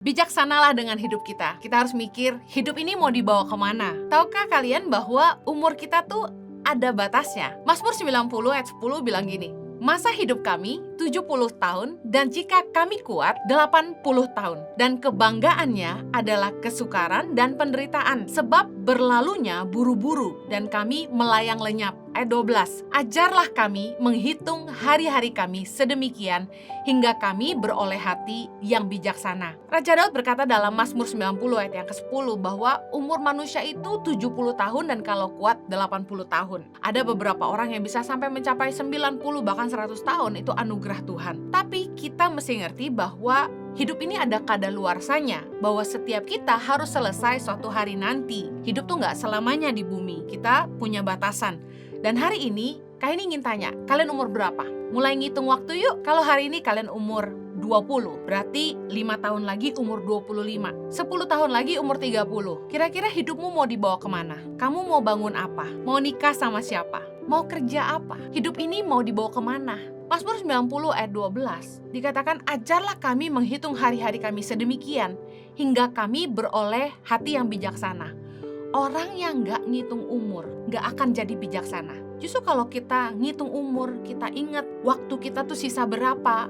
Bijaksanalah dengan hidup kita. Kita harus mikir, hidup ini mau dibawa kemana? Tahukah kalian bahwa umur kita tuh ada batasnya? Mazmur 90 ayat 10 bilang gini, masa hidup kami 70 tahun dan jika kami kuat 80 tahun. Dan kebanggaannya adalah kesukaran dan penderitaan sebab berlalunya buru-buru dan kami melayang lenyap. Ayat 12, ajarlah kami menghitung hari-hari kami sedemikian hingga kami beroleh hati yang bijaksana. Raja Daud berkata dalam Mazmur 90 ayat yang ke-10 bahwa umur manusia itu 70 tahun dan kalau kuat 80 tahun. Ada beberapa orang yang bisa sampai mencapai 90 bahkan 100 tahun, itu anugerah Tuhan. Tapi kita mesti ngerti bahwa hidup ini ada kadaluarsanya, bahwa setiap kita harus selesai suatu hari nanti. Hidup tuh gak selamanya di bumi, kita punya batasan. Dan hari ini, kalian ingin tanya, kalian umur berapa? Mulai ngitung waktu yuk. Kalau hari ini kalian umur 20, berarti 5 tahun lagi umur 25. 10 tahun lagi umur 30. Kira-kira hidupmu mau dibawa kemana? Kamu mau bangun apa? Mau nikah sama siapa? Mau kerja apa? Hidup ini mau dibawa kemana? Mazmur 90 ayat 12 dikatakan, ajarlah kami menghitung hari-hari kami sedemikian hingga kami beroleh hati yang bijaksana. Orang yang gak ngitung umur gak akan jadi bijaksana. Justru kalau kita ngitung umur, kita ingat waktu kita tuh sisa berapa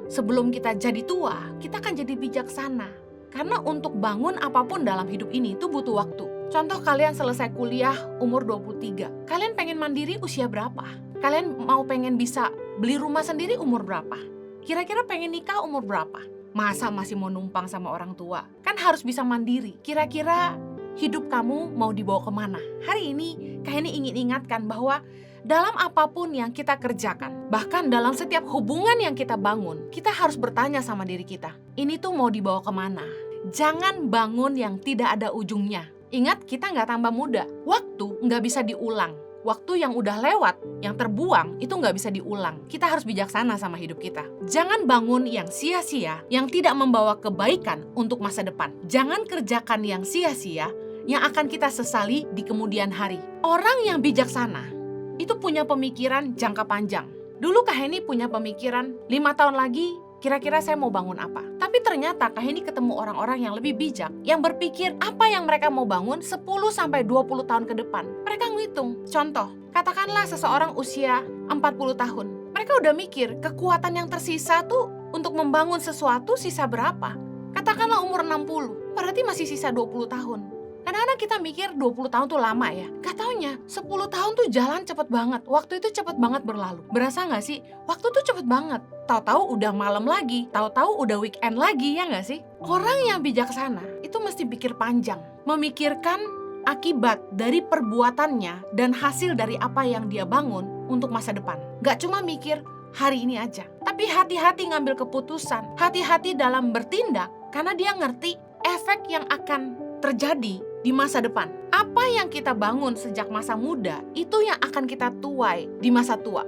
sebelum kita jadi tua, kita akan jadi bijaksana. Karena untuk bangun apapun dalam hidup ini itu butuh waktu. Contoh, kalian selesai kuliah umur 23. Kalian pengen mandiri usia berapa? Kalian mau pengen bisa beli rumah sendiri umur berapa? Kira-kira pengen nikah umur berapa? Masa masih mau numpang sama orang tua? Kan harus bisa mandiri. Kira-kira hidup kamu mau dibawa kemana? Hari ini, kalian ingin ingatkan bahwa dalam apapun yang kita kerjakan, bahkan dalam setiap hubungan yang kita bangun, kita harus bertanya sama diri kita, ini tuh mau dibawa kemana? Jangan bangun yang tidak ada ujungnya. Ingat, kita nggak tambah muda. Waktu nggak bisa diulang. Waktu yang udah lewat, yang terbuang, itu nggak bisa diulang. Kita harus bijaksana sama hidup kita. Jangan bangun yang sia-sia, yang tidak membawa kebaikan untuk masa depan. Jangan kerjakan yang sia-sia, yang akan kita sesali di kemudian hari. Orang yang bijaksana itu punya pemikiran jangka panjang. Dulu Kak Heni punya pemikiran 5 tahun lagi kira-kira saya mau bangun apa. Tapi ternyata Kak Heni ketemu orang-orang yang lebih bijak, yang berpikir apa yang mereka mau bangun 10-20 tahun ke depan. Mereka ngitung. Contoh, katakanlah seseorang usia 40 tahun. Mereka udah mikir kekuatan yang tersisa tuh untuk membangun sesuatu sisa berapa. Katakanlah umur 60, berarti masih sisa 20 tahun. Kadang-kadang kita mikir 20 tahun tuh lama ya. Gak taunya 10 tahun tuh jalan cepet banget. Waktu itu cepet banget berlalu. Berasa gak sih? Waktu tuh cepet banget. Tahu-tahu udah malam lagi. Tahu-tahu udah weekend lagi, ya gak sih? Orang yang bijaksana itu mesti pikir panjang. Memikirkan akibat dari perbuatannya dan hasil dari apa yang dia bangun untuk masa depan. Gak cuma mikir hari ini aja. Tapi hati-hati ngambil keputusan. Hati-hati dalam bertindak. Karena dia ngerti efek yang akan terjadi di masa depan. Apa yang kita bangun sejak masa muda, itu yang akan kita tuai di masa tua.